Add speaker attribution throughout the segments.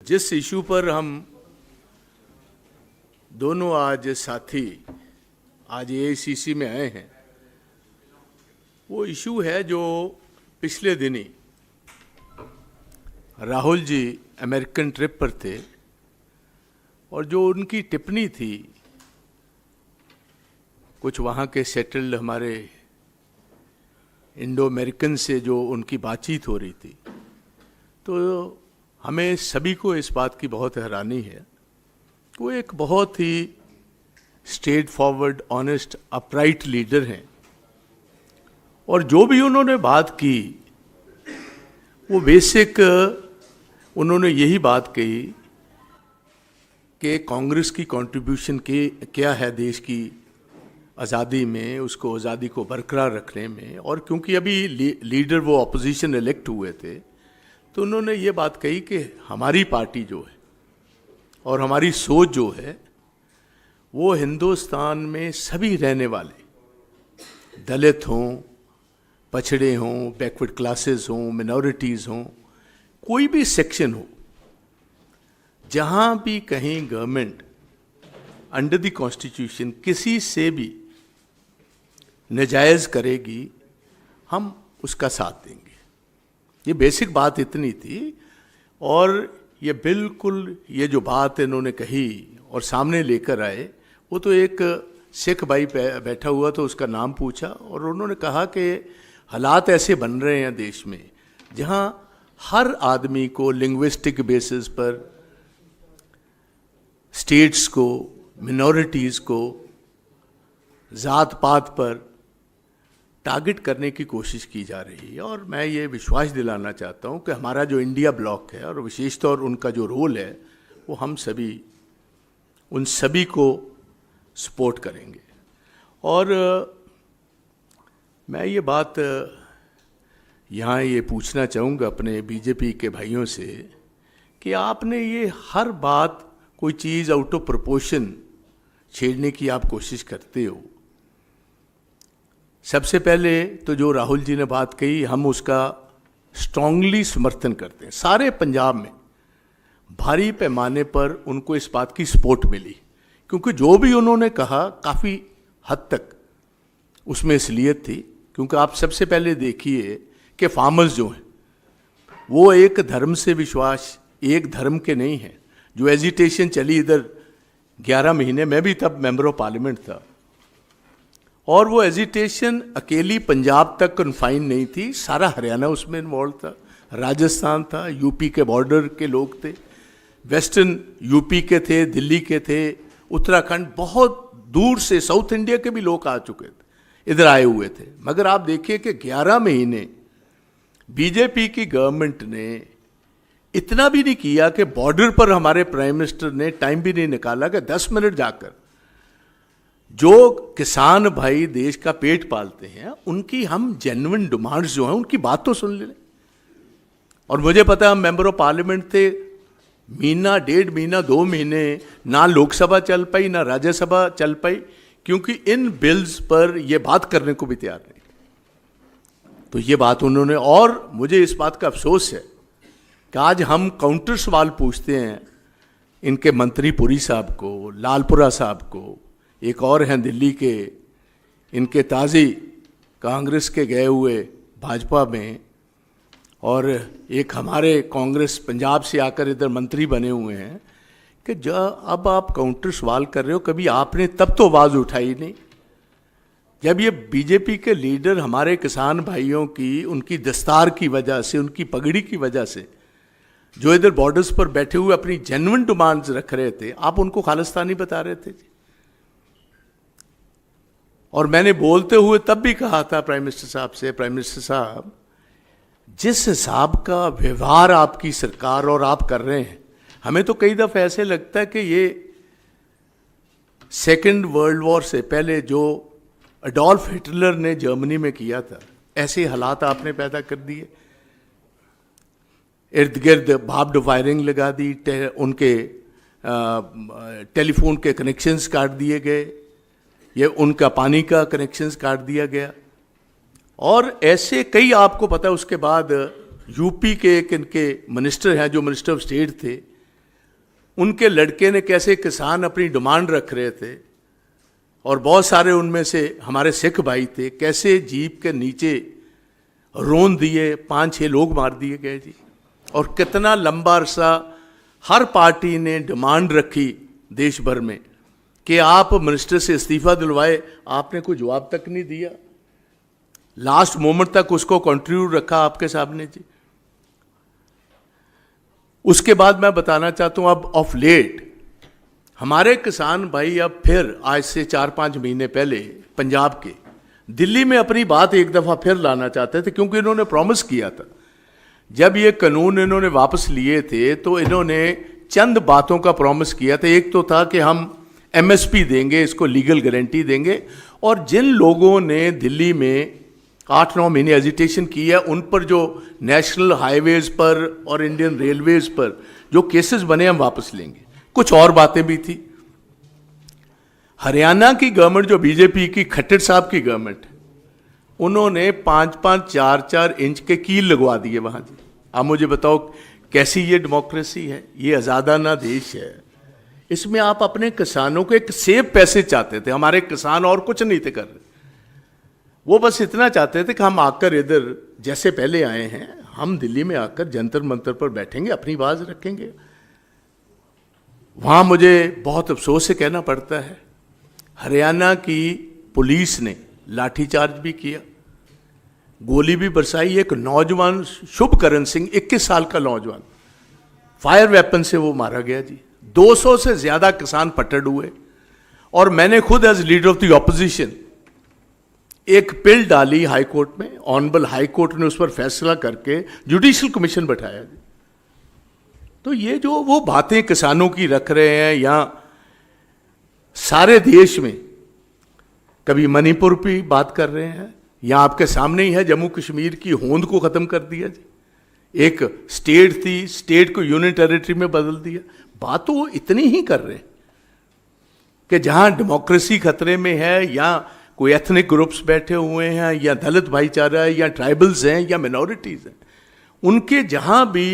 Speaker 1: जिस इशू पर हम दोनों आज साथी आज एआईसीसी में आए हैं, वो इशू है जो पिछले दिन ही राहुल जी अमेरिकन ट्रिप पर थे और जो उनकी टिप्पणी थी, कुछ वहाँ के सेटल्ड हमारे इंडो अमेरिकन से जो उनकी बातचीत हो रही थी, तो हमें सभी को इस बात की बहुत हैरानी है। वो एक बहुत ही straightforward, honest, upright leader हैं और जो भी उन्होंने बात की वो बेसिक उन्होंने यही बात कही कि कांग्रेस की कंट्रीब्यूशन क्या है देश की आज़ादी में, उसको आज़ादी को बरकरार रखने में। और क्योंकि अभी लीडर वो अपोजिशन इलेक्ट हुए थे, तो उन्होंने ये बात कही कि हमारी पार्टी जो है और हमारी सोच जो है वो हिंदुस्तान में सभी रहने वाले, दलित हों, पछड़े हों, बैकवर्ड क्लासेस हों, मिनॉरिटीज़ हों, कोई भी सेक्शन हो, जहाँ भी कहीं गवर्नमेंट अंडर द कॉन्स्टिट्यूशन किसी से भी नाजायज़ करेगी, हम उसका साथ देंगे। ये बेसिक बात इतनी थी। और ये बिल्कुल ये जो बात इन्होंने कही और सामने लेकर आए, वो तो एक सिख भाई बैठा हुआ तो उसका नाम पूछा और उन्होंने कहा कि हालात ऐसे बन रहे हैं देश में जहाँ हर आदमी को लिंग्विस्टिक बेसिस पर, स्टेट्स को, मिनॉरिटीज़ को ज़ात पात पर टारगेट करने की कोशिश की जा रही है। और मैं ये विश्वास दिलाना चाहता हूँ कि हमारा जो इंडिया ब्लॉक है और विशेष तौर उनका जो रोल है, वो हम सभी उन सभी को सपोर्ट करेंगे। और मैं ये बात यहाँ ये पूछना चाहूँगा अपने बीजेपी के भाइयों से कि आपने ये हर बात कोई चीज़ आउट ऑफ प्रोपोर्शन छेड़ने की आप कोशिश करते हो। सबसे पहले तो जो राहुल जी ने बात कही, हम उसका स्ट्रांगली समर्थन करते हैं। सारे पंजाब में भारी पैमाने पर उनको इस बात की सपोर्ट मिली, क्योंकि जो भी उन्होंने कहा काफ़ी हद तक उसमें असलियत थी। क्योंकि आप सबसे पहले देखिए कि फार्मर्स जो हैं वो एक धर्म से विश्वास, एक धर्म के नहीं हैं। जो एजिटेशन चली इधर 11 महीने, मैं भी तब मेंबर ऑफ पार्लियामेंट था, और वो एजिटेशन अकेली पंजाब तक कन्फाइन नहीं थी, सारा हरियाणा उसमें इन्वॉल्व था, राजस्थान था, यूपी के बॉर्डर के लोग थे, वेस्टर्न यूपी के थे, दिल्ली के थे, उत्तराखंड, बहुत दूर से साउथ इंडिया के भी लोग आ चुके थे, इधर आए हुए थे। मगर आप देखिए कि 11 महीने बीजेपी की गवर्नमेंट ने इतना भी नहीं किया कि बॉर्डर पर हमारे प्राइम मिनिस्टर ने टाइम भी नहीं निकाला कि 10 मिनट जाकर जो किसान भाई देश का पेट पालते हैं उनकी हम जेन्युइन डिमांड्स जो हैं उनकी बात तो सुन ले। और मुझे पता है हम मेंबर ऑफ पार्लियामेंट थे, महीना, 1.5 महीना, 2 महीने ना लोकसभा चल पाई ना राज्यसभा चल पाई, क्योंकि इन बिल्स पर ये बात करने को भी तैयार नहीं। तो ये बात उन्होंने, और मुझे इस बात का अफसोस है कि आज हम काउंटर सवाल पूछते हैं इनके मंत्री पुरी साहब को, लालपुरा साहब को, एक और हैं दिल्ली के, इनके ताज़ी कांग्रेस के गए हुए भाजपा में, और एक हमारे कांग्रेस पंजाब से आकर इधर मंत्री बने हुए हैं, कि अब आप काउंटर सवाल कर रहे हो, कभी आपने तब तो आवाज़ उठाई नहीं जब ये बीजेपी के लीडर हमारे किसान भाइयों की, उनकी दस्तार की वजह से, उनकी पगड़ी की वजह से, जो इधर बॉर्डर्स पर बैठे हुए अपनी जेन्युइन डिमांड्स रख रहे थे, आप उनको खालिस्तानी बता रहे थे। और मैंने बोलते हुए तब भी कहा था प्राइम मिनिस्टर साहब से, प्राइम मिनिस्टर साहब, जिस हिसाब का व्यवहार आपकी सरकार और आप कर रहे हैं, हमें तो कई दफ़े ऐसे लगता है कि ये सेकेंड वर्ल्ड वॉर से पहले जो एडोल्फ हिटलर ने जर्मनी में किया था, ऐसे हालात आपने पैदा कर दिए। इर्द गिर्द भाप्ड फायरिंग लगा दी, उनके टेलीफोन के कनेक्शंस काट दिए गए, ये उनका पानी का कनेक्शंस काट दिया गया, और ऐसे कई आपको पता है। उसके बाद यूपी के एक इनके मिनिस्टर हैं जो मिनिस्टर ऑफ स्टेट थे, उनके लड़के ने कैसे किसान अपनी डिमांड रख रहे थे और बहुत सारे उनमें से हमारे सिख भाई थे, कैसे जीप के नीचे रोन दिए, 5-6 लोग मार दिए गए जी। और कितना लंबा अरसा हर पार्टी ने डिमांड रखी देश भर में कि आप मिनिस्टर से इस्तीफा दिलवाए, आपने कोई जवाब तक नहीं दिया। लास्ट मोमेंट तक उसको कंटिन्यू रखा आपके सामने जी। उसके बाद मैं बताना चाहता हूं, अब ऑफ लेट हमारे किसान भाई अब फिर आज से 4-5 महीने पहले पंजाब के दिल्ली में अपनी बात एक दफा फिर लाना चाहते थे, क्योंकि इन्होंने प्रॉमिस किया था। जब ये कानून इन्होंने वापस लिए थे तो इन्होंने चंद बातों का प्रॉमिस किया था। एक तो था कि हम एमएसपी देंगे, इसको लीगल गारंटी देंगे, और जिन लोगों ने दिल्ली में 8-9 महीने एजिटेशन की है उन पर जो नेशनल हाईवेज पर और इंडियन रेलवेज पर जो केसेस बने हम वापस लेंगे। कुछ और बातें भी थी। हरियाणा की गवर्नमेंट जो बीजेपी की खट्टर साहब की गवर्नमेंट, उन्होंने 5-5, 4-4 इंच के कील लगवा दिए वहां जी। आप मुझे बताओ कैसी ये डेमोक्रेसी है? ये आजादाना देश है। इसमें आप अपने किसानों को एक सेब पैसे चाहते थे। हमारे किसान और कुछ नहीं थे कर रहे, वो बस इतना चाहते थे कि हम आकर इधर जैसे पहले आए हैं, हम दिल्ली में आकर जंतर मंतर पर बैठेंगे, अपनी आवाज रखेंगे। वहां मुझे बहुत अफसोस से कहना पड़ता है, हरियाणा की पुलिस ने लाठीचार्ज भी किया, गोली भी बरसाई। एक नौजवान शुभकरण सिंह 21 साल का नौजवान फायर वेपन से वो मारा गया जी। 200 से ज्यादा किसान पटड़ हुए। और मैंने खुद as leader of the opposition एक पिल डाली हाई कोर्ट में, ऑनरेबल हाई कोर्ट ने उस पर फैसला करके जुडिशियल कमीशन बैठाया जी। तो ये जो वो बातें किसानों की रख रहे हैं, यहां सारे देश में कभी मणिपुर की बात कर रहे हैं, यहां आपके सामने ही है जम्मू कश्मीर की होंद को खत्म कर दिया जी। एक स्टेट थी, स्टेट को यूनियन टेरिटरी में बदल दिया। बात तो वो इतनी ही कर रहे हैं कि जहां डेमोक्रेसी खतरे में है, या कोई एथनिक ग्रुप्स बैठे हुए हैं, या दलित भाईचारा है, या ट्राइबल्स हैं, या मिनॉरिटीज हैं, उनके जहां भी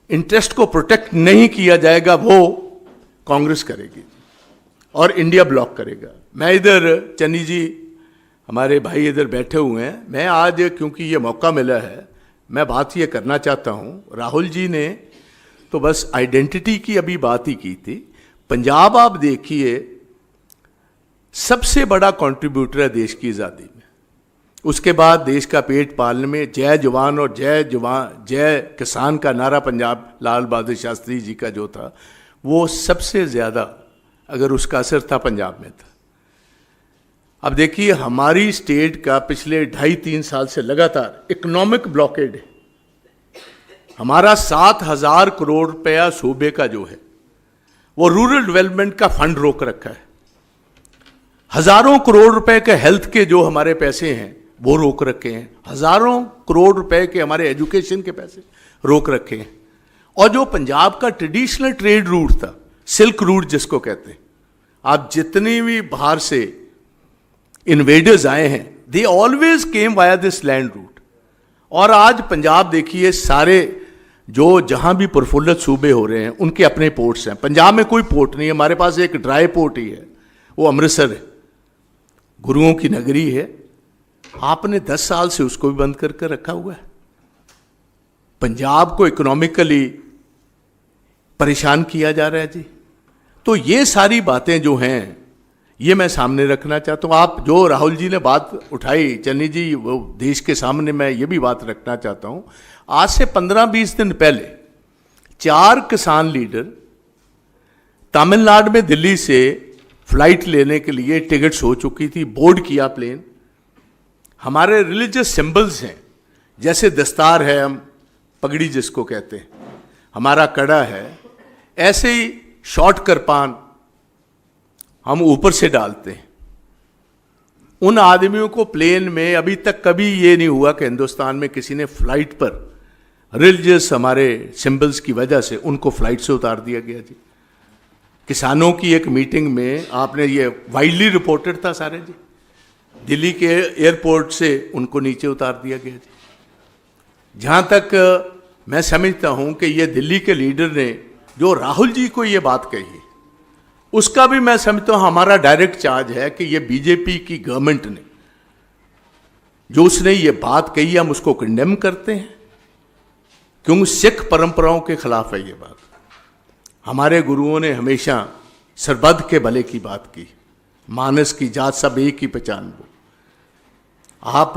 Speaker 1: इंटरेस्ट को प्रोटेक्ट नहीं किया जाएगा वो कांग्रेस करेगी और इंडिया ब्लॉक करेगा। मैं इधर चन्नी जी हमारे भाई इधर बैठे हुए हैं, मैं आज क्योंकि ये मौका मिला है मैं बात ये करना चाहता हूं। राहुल जी ने तो बस आइडेंटिटी की अभी बात ही की थी। पंजाब आप देखिए सबसे बड़ा कंट्रीब्यूटर है देश की आज़ादी में। उसके बाद देश का पेट पालने में जय जवान और जय किसान का नारा पंजाब लाल बहादुर शास्त्री जी का जो था, वो सबसे ज़्यादा अगर उसका असर था पंजाब में था। अब देखिए हमारी स्टेट का पिछले 2.5-3 साल से लगातार इकोनॉमिक ब्लॉकेड है। हमारा 7,000 करोड़ रुपया सूबे का जो है वो रूरल डेवलपमेंट का फंड रोक रखा है। हजारों करोड़ रुपए के हेल्थ के जो हमारे पैसे हैं वो रोक रखे हैं। हजारों करोड़ रुपए के हमारे एजुकेशन के पैसे रोक रखे हैं। और जो पंजाब का ट्रेडिशनल ट्रेड रूट था, सिल्क रूट जिसको कहते हैं, आप जितनी भी बाहर से इन्वेडर्स आए हैं, they always came via this land route. और आज पंजाब देखिए सारे जो जहां भी प्रफुल्लित सूबे हो रहे हैं उनके अपने पोर्ट्स हैं। पंजाब में कोई पोर्ट नहीं है, हमारे पास एक ड्राई पोर्ट ही है, वो अमृतसर है, गुरुओं की नगरी है। आपने 10 साल से उसको भी बंद करके रखा हुआ है। पंजाब को इकोनॉमिकली परेशान किया जा रहा है जी। तो ये सारी बातें जो हैं ये मैं सामने रखना चाहता हूँ। आप जो राहुल जी ने बात उठाई चन्नी जी, वो देश के सामने मैं ये भी बात रखना चाहता हूँ। आज से 15-20 दिन पहले 4 किसान लीडर तमिलनाडु में दिल्ली से फ्लाइट लेने के लिए टिकट्स हो चुकी थी, बोर्ड किया प्लेन। हमारे रिलीजियस सिंबल्स हैं, जैसे दस्तार है, हम पगड़ी जिसको कहते हैं, हमारा कड़ा है, ऐसे ही शॉर्ट करपान हम ऊपर से डालते हैं। उन आदमियों को प्लेन में अभी तक कभी ये नहीं हुआ कि हिंदुस्तान में किसी ने फ्लाइट पर रिलीजियस हमारे सिंबल्स की वजह से उनको फ्लाइट से उतार दिया गया जी। किसानों की एक मीटिंग में आपने ये वाइडली रिपोर्टेड था सारे जी, दिल्ली के एयरपोर्ट से उनको नीचे उतार दिया गया जी। जहाँ तक मैं समझता हूँ कि ये दिल्ली के लीडर ने जो राहुल जी को ये बात कही उसका भी मैं समझता हूं हमारा डायरेक्ट चार्ज है कि ये बीजेपी की गवर्नमेंट ने जो उसने ये बात कही हम उसको कंडेम करते हैं, क्योंकि सिख परंपराओं के खिलाफ है ये बात। हमारे गुरुओं ने हमेशा सर्वध के भले की बात की, मानस की जात सब एक ही पहचान वो। आप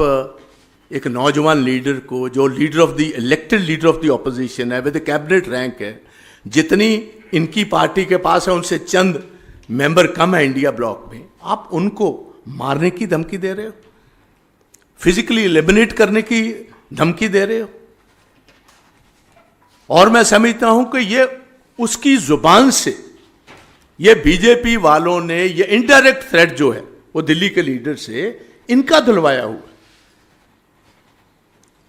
Speaker 1: एक नौजवान लीडर को, जो leader of the elected leader of the opposition है, विद कैबिनेट रैंक है, जितनी इनकी पार्टी के पास है उनसे चंद मेंबर कम है इंडिया ब्लॉक में, आप उनको मारने की धमकी दे रहे हो, फिजिकली एलिमिनेट करने की धमकी दे रहे हो। और मैं समझता हूं कि ये उसकी जुबान से ये बीजेपी वालों ने ये इनडायरेक्ट थ्रेट जो है वो दिल्ली के लीडर से इनका धुलवाया हुआ,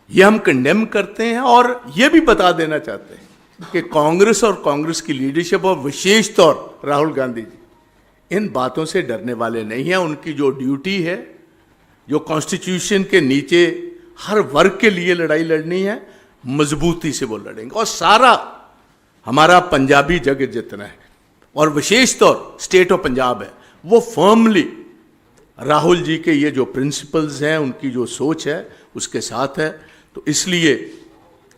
Speaker 1: ये हम कंडेम करते हैं। और ये भी बता देना चाहते हैं कि कांग्रेस और कांग्रेस की लीडरशिप और विशेष तौर राहुल गांधी जी इन बातों से डरने वाले नहीं हैं। उनकी जो ड्यूटी है, जो कॉन्स्टिट्यूशन के नीचे हर वर्ग के लिए लड़ाई लड़नी है, मजबूती से वो लड़ेंगे। और सारा हमारा पंजाबी जगत जितना है और विशेष तौर स्टेट ऑफ पंजाब है, वो फर्मली राहुल जी के ये जो प्रिंसिपल्स हैं, उनकी जो सोच है उसके साथ है। तो इसलिए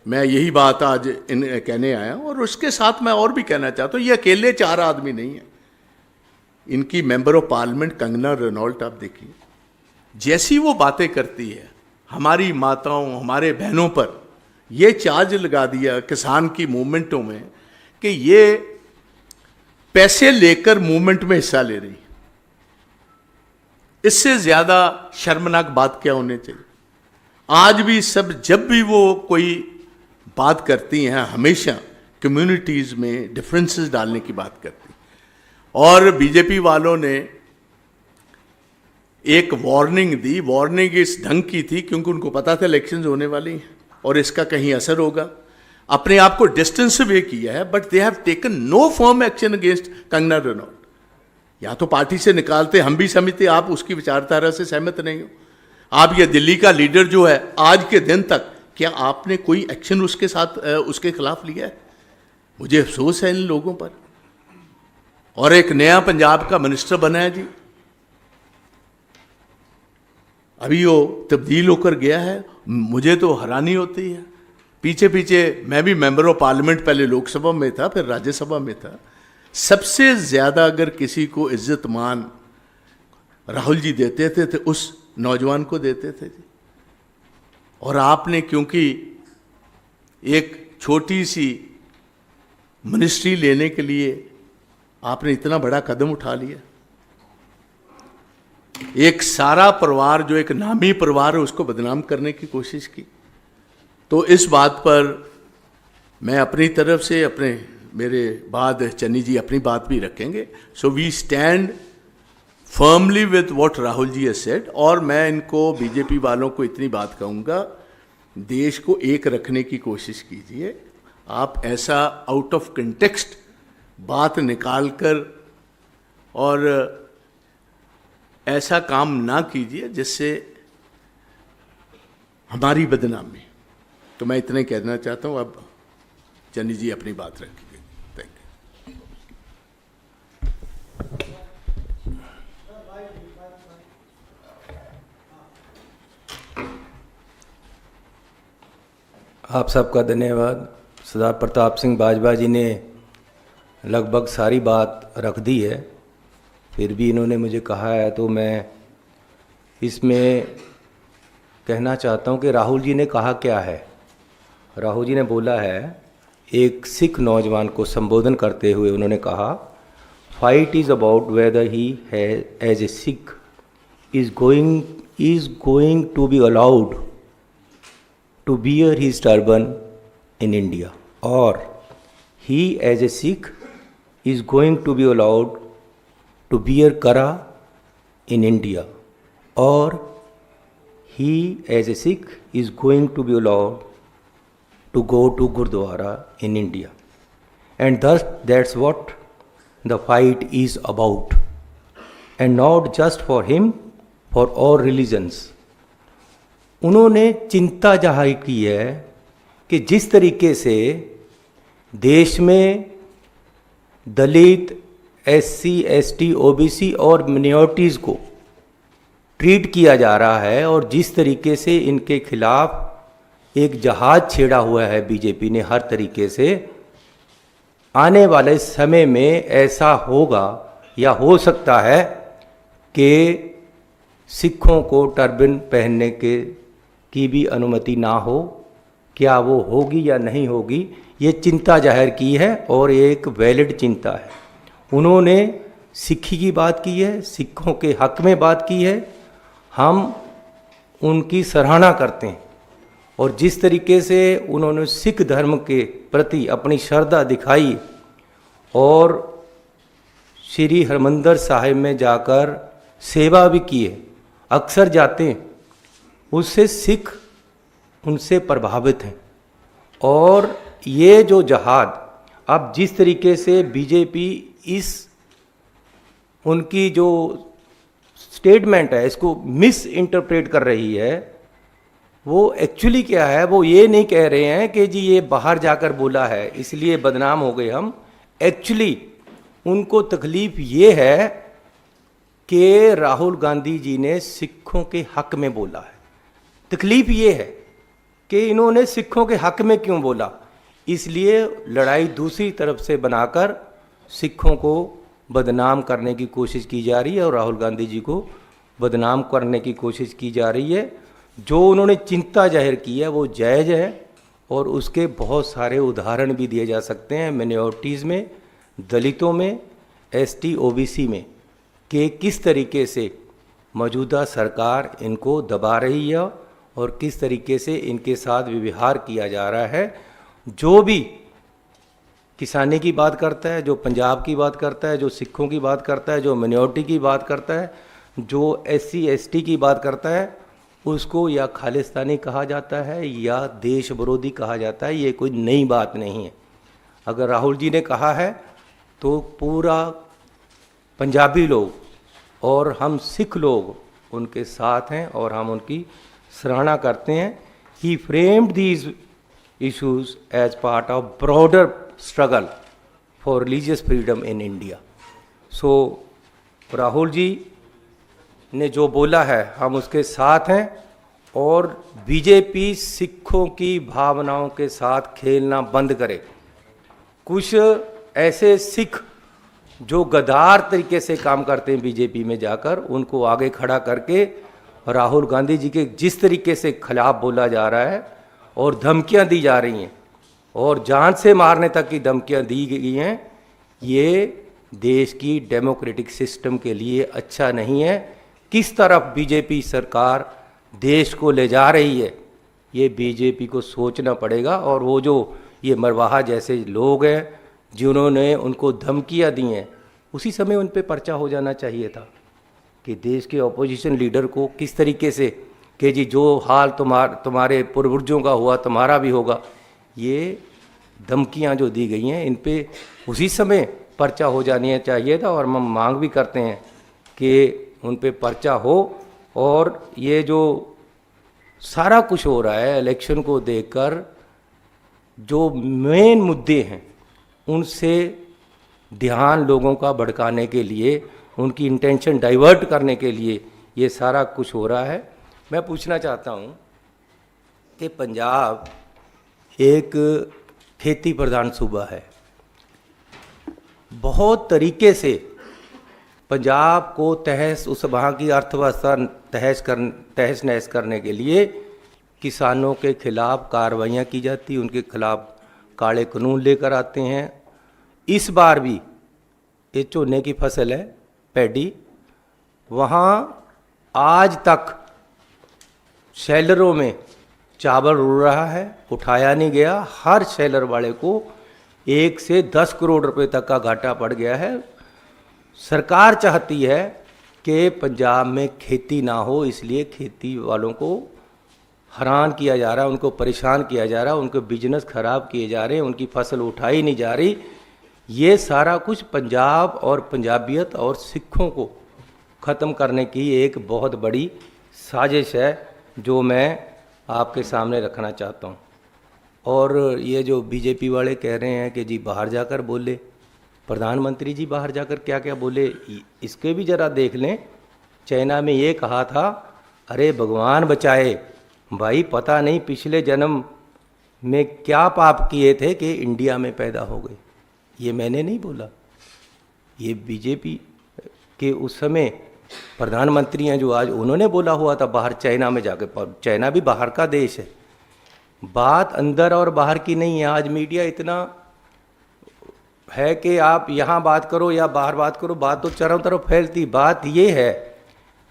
Speaker 1: मैं यही बात आज कहने आया हूं। और उसके साथ मैं और भी कहना चाहता हूं, ये अकेले 4 आदमी नहीं है। इनकी member of parliament Kangana Ranaut आप देखिए, जैसी वो बातें करती है हमारी माताओं हमारे बहनों पर ये चार्ज लगा दिया किसान की मूवमेंटों में कि ये पैसे लेकर मूवमेंट में हिस्सा ले रही। इससे ज्यादा शर्मनाक बात क्या होनी चाहिए। आज भी सब जब भी वो कोई बात करती हैं हमेशा कम्युनिटीज में डिफरेंसेस डालने की बात करती। और बीजेपी वालों ने एक वार्निंग दी, वार्निंग इस ढंग की थी क्योंकि उनको पता था इलेक्शंस होने वाली हैं और इसका कहीं असर होगा। अपने आप को डिस्टेंस वे किया है, but they have taken no firm action against Kangana Ranaut. या तो पार्टी से निकालते, हम भी समझते आप उसकी विचारधारा से सहमत नहीं हो। आप ये दिल्ली का लीडर जो है आज के दिन तक क्या आपने कोई एक्शन उसके साथ उसके खिलाफ लिया है? मुझे अफसोस है इन लोगों पर। और एक नया पंजाब का मिनिस्टर बना है जी, अभी वो तब्दील होकर गया है, मुझे तो हैरानी होती है। पीछे पीछे मैं भी मेंबर ऑफ पार्लियामेंट, पहले लोकसभा में था फिर राज्यसभा में था। सबसे ज्यादा अगर किसी को इज्जत मान राहुल जी देते थे तो उस नौजवान को देते थे जी। और आपने क्योंकि एक छोटी सी मिनिस्ट्री लेने के लिए आपने इतना बड़ा कदम उठा लिया। एक सारा परिवार जो एक नामी परिवार है उसको बदनाम करने की कोशिश की। तो इस बात पर मैं अपनी तरफ से, अपने मेरे बाद चन्नी जी अपनी बात भी रखेंगे। So we stand firmly with what Rahul ji has said. और मैं इनको बीजेपी वालों को इतनी बात कहूँगा, देश को एक रखने की कोशिश कीजिए। आप ऐसा आउट ऑफ कंटेक्स्ट बात निकालकर और ऐसा काम ना कीजिए जिससे हमारी बदनामी। तो मैं इतना ही कहना चाहता हूँ। अब चन्नी जी अपनी बात रखेंगे। Thank you.
Speaker 2: आप सबका धन्यवाद। सरदार प्रताप सिंह बाजवा जी ने लगभग सारी बात रख दी है, फिर भी इन्होंने मुझे कहा है तो मैं इसमें कहना चाहता हूं कि राहुल जी ने कहा क्या है। राहुल जी ने बोला है, एक सिख नौजवान को संबोधन करते हुए उन्होंने कहा, fight is about whether he as a Sikh is going to be allowed to bear his turban in India, or he as a Sikh is going to be allowed to bear kara in India, or he as a Sikh is going to be allowed to go to Gurdwara in India. And thus that's what the fight is about, and not just for him, for all religions. उन्होंने चिंता जाहिर की है कि जिस तरीके से देश में दलित, SC, ST, OBC और मिनॉरिटीज़ को ट्रीट किया जा रहा है और जिस तरीके से इनके खिलाफ एक जहाज छेड़ा हुआ है बीजेपी ने हर तरीके से, आने वाले समय में ऐसा होगा या हो सकता है कि सिखों को टर्बन पहनने की भी अनुमति ना हो। क्या वो होगी या नहीं होगी, ये चिंता जाहिर की है और ये एक वैलिड चिंता है। उन्होंने सिक्खी की बात की है, सिखों के हक में बात की है, हम उनकी सराहना करते हैं। और जिस तरीके से उन्होंने सिख धर्म के प्रति अपनी श्रद्धा दिखाई और श्री हरमंदिर साहिब में जाकर सेवा भी की है, अक्सर जाते हैं, उससे सिख उनसे प्रभावित हैं। और ये जो जहाद अब जिस तरीके से बीजेपी इस उनकी जो स्टेटमेंट है इसको मिस इंटरप्रेट कर रही है, वो एक्चुअली क्या है, वो ये नहीं कह रहे हैं कि जी ये बाहर जाकर बोला है इसलिए बदनाम हो गए हम। एक्चुअली उनको तकलीफ ये है कि राहुल गांधी जी ने सिखों के हक में बोला है। तकलीफ ये है कि इन्होंने सिखों के हक में क्यों बोला, इसलिए लड़ाई दूसरी तरफ से बनाकर सिखों को बदनाम करने की कोशिश की जा रही है और राहुल गांधी जी को बदनाम करने की कोशिश की जा रही है। जो उन्होंने चिंता जाहिर की है वो जायज़ है और उसके बहुत सारे उदाहरण भी दिए जा सकते हैं मिनॉरिटीज़ में, दलितों में, ST, OBC में, कि किस तरीके से मौजूदा सरकार इनको दबा रही है और किस तरीके से इनके साथ व्यवहार किया जा रहा है। जो भी किसानी की बात करता है, जो पंजाब की बात करता है, जो सिखों की बात करता है, जो मिनॉरिटी की बात करता है, जो SC, ST की बात करता है, उसको या खालिस्तानी कहा जाता है या देश विरोधी कहा जाता है। ये कोई नई बात नहीं है। अगर राहुल जी ने कहा है तो पूरा पंजाबी लोग और हम सिख लोग उनके साथ हैं और हम उनकी सराहना करते हैं। He framed these issues as part of broader struggle for religious freedom in India. So Rahul ji ने जो बोला है हम उसके साथ हैं और बीजेपी सिखों की भावनाओं के साथ खेलना बंद करे। कुछ ऐसे सिख जो गद्दार तरीके से काम करते हैं बीजेपी में जाकर, उनको आगे खड़ा करके राहुल गांधी जी के जिस तरीके से खिलाफ बोला जा रहा है और धमकियां दी जा रही हैं और जान से मारने तक की धमकियां दी गई हैं, ये देश की डेमोक्रेटिक सिस्टम के लिए अच्छा नहीं है। किस तरफ बीजेपी सरकार देश को ले जा रही है ये बीजेपी को सोचना पड़ेगा। और वो जो ये मरवाहा जैसे लोग हैं जिन्होंने उनको धमकियां दी हैं, उसी समय उन पर पर्चा हो जाना चाहिए था कि देश के अपोजिशन लीडर को किस तरीके से कि जी जो हाल तुम्हारे पूर्वजों का हुआ तुम्हारा भी होगा। ये धमकियां जो दी गई हैं इन पे उसी समय पर्चा हो जानी चाहिए था और हम मांग भी करते हैं कि उन पे पर्चा हो। और ये जो सारा कुछ हो रहा है इलेक्शन को देखकर, जो मेन मुद्दे हैं उनसे ध्यान लोगों का भड़काने के लिए, उनकी इंटेंशन डाइवर्ट करने के लिए ये सारा कुछ हो रहा है। मैं पूछना चाहता हूँ कि पंजाब एक खेती प्रधान सूबा है। बहुत तरीके से पंजाब को उस वहाँ की अर्थव्यवस्था तहस नहस करने के लिए किसानों के खिलाफ कार्रवाइयाँ की जाती, उनके खिलाफ काले कानून लेकर आते हैं। इस बार भी ये झोने की फसल है, पैडी, वहाँ आज तक शैलरों में चावल रुल रहा है, उठाया नहीं गया। हर शैलर वाले को 1 से 10 करोड़ रुपए तक का घाटा पड़ गया है। सरकार चाहती है कि पंजाब में खेती ना हो, इसलिए खेती वालों को हैरान किया जा रहा है, उनको परेशान किया जा रहा है, उनके बिजनेस खराब किए जा रहे हैं, उनकी फसल उठाई नहीं जा रही। ये सारा कुछ पंजाब और पंजाबियत और सिखों को ख़त्म करने की एक बहुत बड़ी साजिश है जो मैं आपके सामने रखना चाहता हूँ। और ये जो बीजेपी वाले कह रहे हैं कि जी बाहर जाकर बोले, प्रधानमंत्री जी बाहर जाकर क्या क्या बोले इसके भी जरा देख लें। चाइना में ये कहा था, अरे भगवान बचाए भाई, पता नहीं पिछले जन्म में क्या पाप किए थे कि इंडिया में पैदा हो गए। ये मैंने नहीं बोला, ये बीजेपी के उस समय प्रधानमंत्री हैं जो आज, उन्होंने बोला हुआ था बाहर चाइना में जाकर। चाइना भी बाहर का देश है, बात अंदर और बाहर की नहीं है। आज मीडिया इतना है कि आप यहाँ बात करो या बाहर बात करो, बात तो चारों तरफ फैलती। बात ये है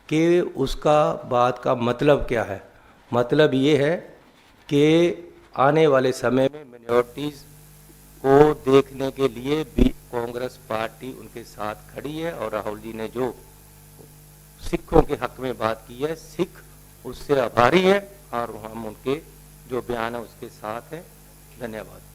Speaker 2: कि उसका बात का मतलब क्या है। मतलब ये है कि आने वाले समय में मिनॉरिटीज़ को देखने के लिए भी कांग्रेस पार्टी उनके साथ खड़ी है। और राहुल जी ने जो सिखों के हक में बात की है, सिख उससे आभारी है और हम उनके जो बयान है उसके साथ हैं। धन्यवाद।